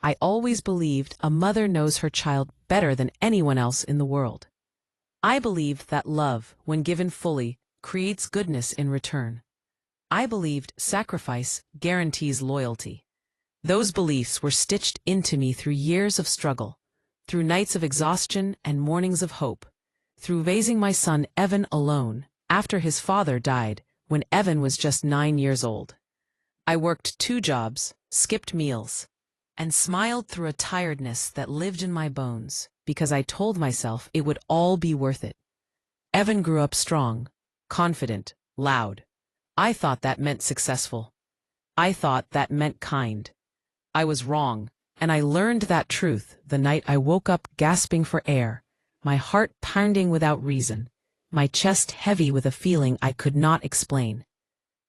I always believed a mother knows her child better than anyone else in the world. I believed that love, when given fully, creates goodness in return. I believed sacrifice guarantees loyalty. Those beliefs were stitched into me through years of struggle, through nights of exhaustion and mornings of hope, through raising my son Evan alone, after his father died, when Evan was just 9 years old. I worked 2 jobs, skipped meals, and smiled through a tiredness that lived in my bones, because I told myself it would all be worth it. Evan grew up strong, confident, loud. I thought that meant successful. I thought that meant kind. I was wrong, and I learned that truth the night I woke up gasping for air, my heart pounding without reason, my chest heavy with a feeling I could not explain.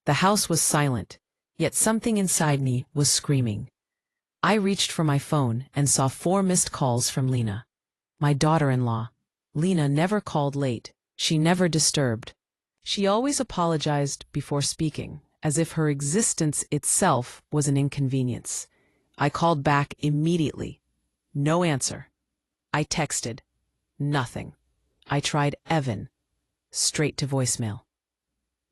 The house was silent, yet something inside me was screaming. I reached for my phone and saw 4 missed calls from Lena, my daughter-in-law. Lena never called late, she never disturbed. She always apologized before speaking, as if her existence itself was an inconvenience. I called back immediately. No answer. I texted. Nothing. I tried Evan. Straight to voicemail.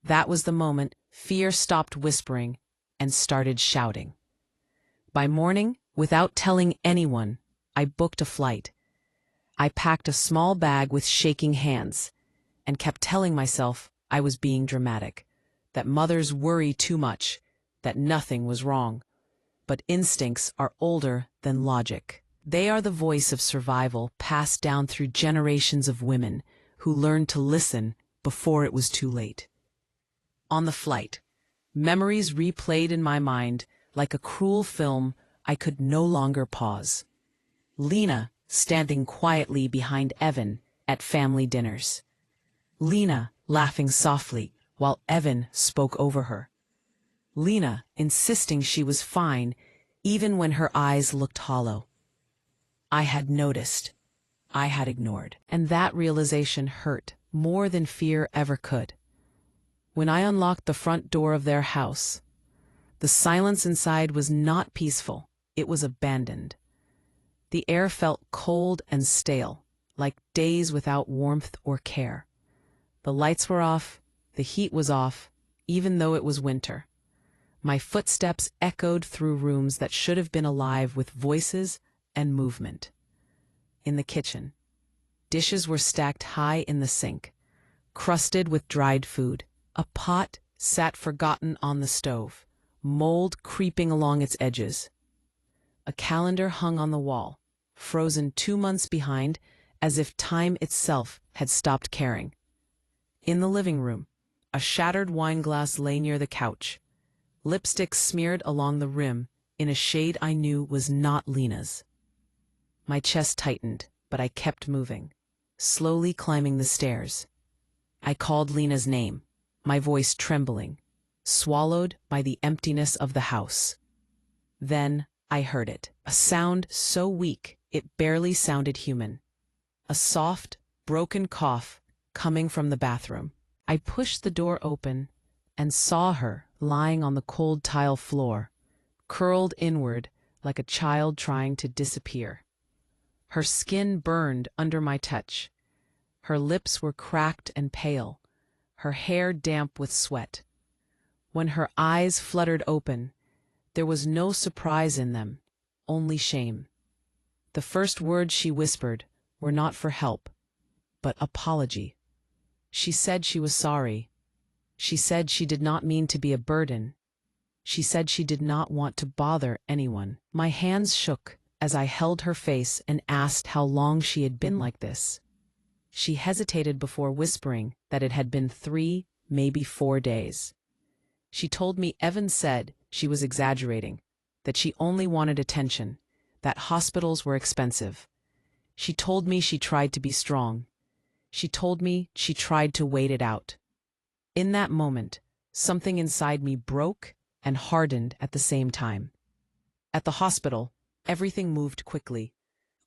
That was the moment fear stopped whispering and started shouting. By morning, without telling anyone, I booked a flight. I packed a small bag with shaking hands and kept telling myself I was being dramatic, that mothers worry too much, that nothing was wrong. But instincts are older than logic. They are the voice of survival passed down through generations of women who learned to listen before it was too late. On the flight, memories replayed in my mind like a cruel film I could no longer pause. Lena standing quietly behind Evan at family dinners. Lena laughing softly while Evan spoke over her. Lena insisting she was fine even when her eyes looked hollow. I had noticed. I had ignored. And that realization hurt more than fear ever could. When I unlocked the front door of their house, the silence inside was not peaceful. It was abandoned. The air felt cold and stale, like days without warmth or care. The lights were off, the heat was off, even though it was winter. My footsteps echoed through rooms that should have been alive with voices and movement. In the kitchen, dishes were stacked high in the sink, crusted with dried food. A pot sat forgotten on the stove, mold creeping along its edges. A calendar hung on the wall, frozen 2 months behind, as if time itself had stopped caring. In the living room, a shattered wine glass lay near the couch, lipstick smeared along the rim in a shade I knew was not Lena's. My chest tightened, but I kept moving, slowly climbing the stairs. I called Lena's name, my voice trembling, swallowed by the emptiness of the house. Then I heard it, a sound so weak it barely sounded human. A soft, broken cough coming from the bathroom. I pushed the door open and saw her lying on the cold tile floor, curled inward like a child trying to disappear. Her skin burned under my touch. Her lips were cracked and pale, her hair damp with sweat. When her eyes fluttered open, there was no surprise in them, only shame. The first words she whispered were not for help, but apology. She said she was sorry. She said she did not mean to be a burden. She said she did not want to bother anyone. My hands shook as I held her face and asked how long she had been like this. She hesitated before whispering that it had been 3, maybe 4 days. She told me Evan said she was exaggerating, that she only wanted attention, that hospitals were expensive. She told me she tried to be strong. She told me she tried to wait it out. In that moment, something inside me broke and hardened at the same time. At the hospital, everything moved quickly.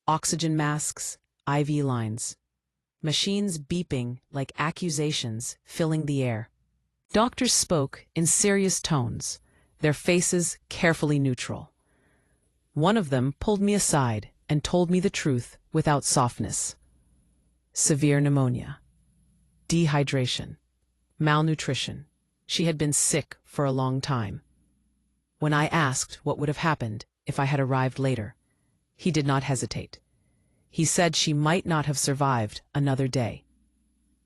Oxygen masks, IV lines. Machines beeping like accusations filling the air. Doctors spoke in serious tones, their faces carefully neutral. One of them pulled me aside and told me the truth without softness. Severe pneumonia, dehydration, malnutrition. She had been sick for a long time. When I asked what would have happened if I had arrived later, he did not hesitate. He said she might not have survived another day.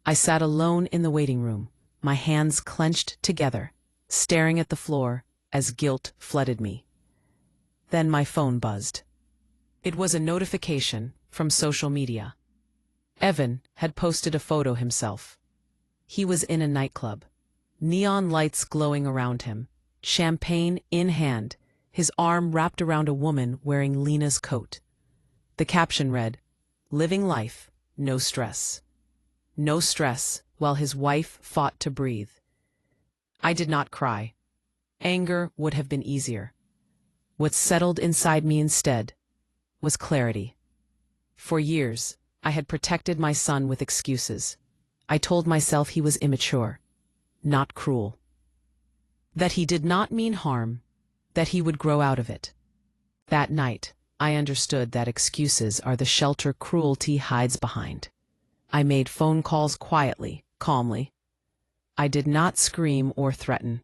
I sat alone in the waiting room, my hands clenched together, staring at the floor as guilt flooded me. Then my phone buzzed. It was a notification from social media. Evan had posted a photo himself. He was in a nightclub, neon lights glowing around him, champagne in hand, his arm wrapped around a woman wearing Lena's coat. The caption read, "Living life, no stress." No stress while his wife fought to breathe. I did not cry. Anger would have been easier. What settled inside me instead was clarity. For years, I had protected my son with excuses. I told myself he was immature, not cruel. That he did not mean harm, that he would grow out of it. That night, I understood that excuses are the shelter cruelty hides behind. I made phone calls quietly, calmly. I did not scream or threaten.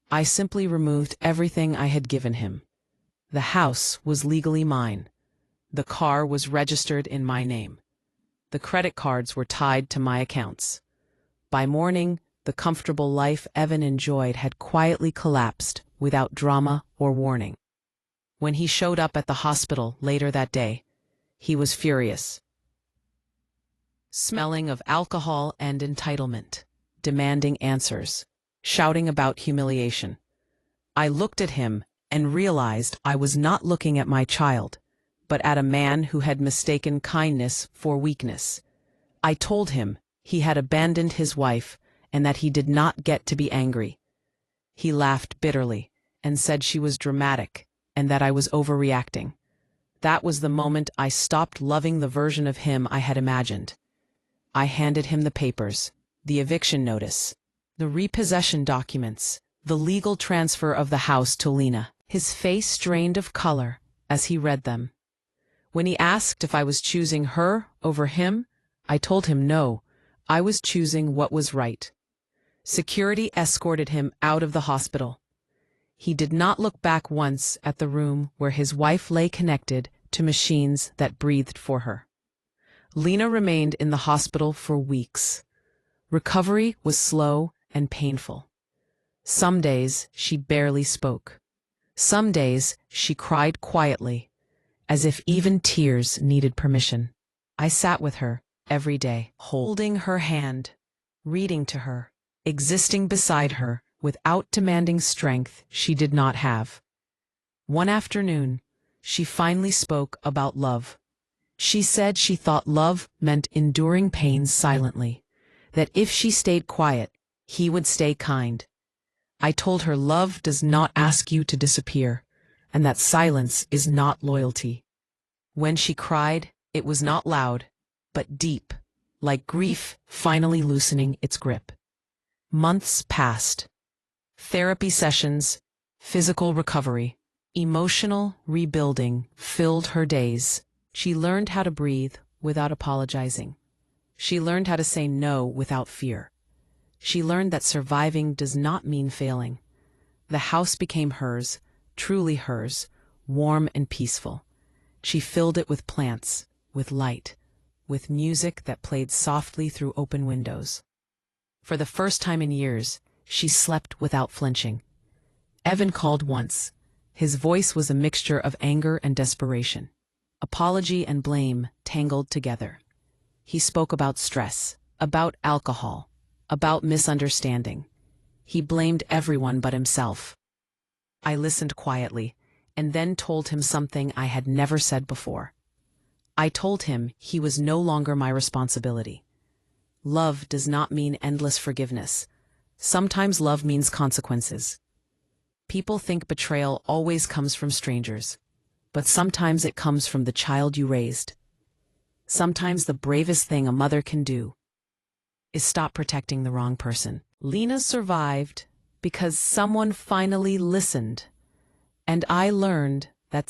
I simply removed everything I had given him. The house was legally mine. The car was registered in my name. The credit cards were tied to my accounts. By morning, the comfortable life Evan enjoyed had quietly collapsed without drama or warning. When he showed up at the hospital later that day, he was furious. Smelling of alcohol and entitlement, demanding answers, shouting about humiliation. I looked at him and realized I was not looking at my child, but at a man who had mistaken kindness for weakness. I told him he had abandoned his wife and that he did not get to be angry. He laughed bitterly and said she was dramatic and that I was overreacting. That was the moment I stopped loving the version of him I had imagined. I handed him the papers, the eviction notice, the repossession documents, the legal transfer of the house to Lena. His face drained of color as he read them. When he asked if I was choosing her over him, I told him no, I was choosing what was right. Security escorted him out of the hospital. He did not look back once at the room where his wife lay connected to machines that breathed for her. Lena remained in the hospital for weeks. Recovery was slow and painful. Some days she barely spoke. Some days she cried quietly, as if even tears needed permission. I sat with her every day, holding her hand, reading to her, existing beside her without demanding strength she did not have. One afternoon, she finally spoke about love. She said she thought love meant enduring pain silently, that if she stayed quiet, he would stay kind. I told her love does not ask you to disappear, and that silence is not loyalty. When she cried, it was not loud, but deep, like grief finally loosening its grip. Months passed. Therapy sessions, physical recovery, emotional rebuilding filled her days. She learned how to breathe without apologizing. She learned how to say no without fear. She learned that surviving does not mean failing. The house became hers, truly hers, warm and peaceful. She filled it with plants, with light, with music that played softly through open windows. For the first time in years, she slept without flinching. Evan called once. His voice was a mixture of anger and desperation. Apology and blame tangled together. He spoke about stress, about alcohol, about misunderstanding. He blamed everyone but himself. I listened quietly, and then told him something I had never said before. I told him he was no longer my responsibility. Love does not mean endless forgiveness. Sometimes love means consequences. People think betrayal always comes from strangers, but sometimes it comes from the child you raised. Sometimes the bravest thing a mother can do is stop protecting the wrong person. Lena survived because someone finally listened, and I learned that